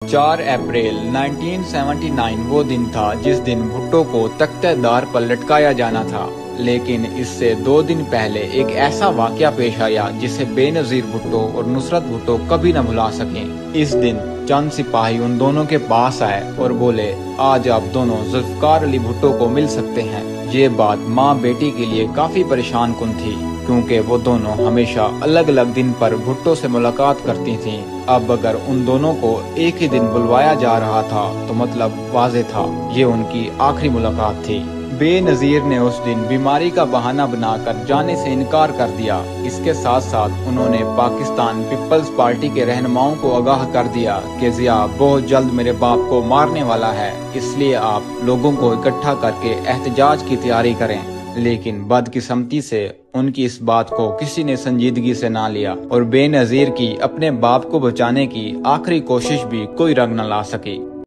4 अप्रैल 1979 वो दिन था जिस दिन भुट्टो को तख्तेदार पर लटकाया जाना था। लेकिन इससे 2 दिन पहले एक ऐसा वाकया पेश आया जिसे बेनजीर भुट्टो और नुसरत भुट्टो कभी न भुला सकें। इस दिन चंद सिपाही उन दोनों के पास आए और बोले, आज आप दोनों जुल्फकार अली भुट्टो को मिल सकते हैं। ये बात माँ बेटी के लिए काफी परेशान कुन थी, क्योंकि वो दोनों हमेशा अलग अलग दिन पर भुट्टो से मुलाकात करती थीं। अब अगर उन दोनों को एक ही दिन बुलवाया जा रहा था तो मतलब वाज़ेह था ये उनकी आखिरी मुलाकात थी। बेनजीर ने उस दिन बीमारी का बहाना बनाकर जाने से इनकार कर दिया। इसके साथ साथ उन्होंने पाकिस्तान पीपल्स पार्टी के रहनुमाओं को आगाह कर दिया कि जिया बहुत जल्द मेरे बाप को मारने वाला है, इसलिए आप लोगों को इकट्ठा करके एहतजाज की तैयारी करें। लेकिन बदकिस्मती से उनकी इस बात को किसी ने संजीदगी से ना लिया और बेनजीर की अपने बाप को बचाने की आखिरी कोशिश भी कोई रंग न ला सकी।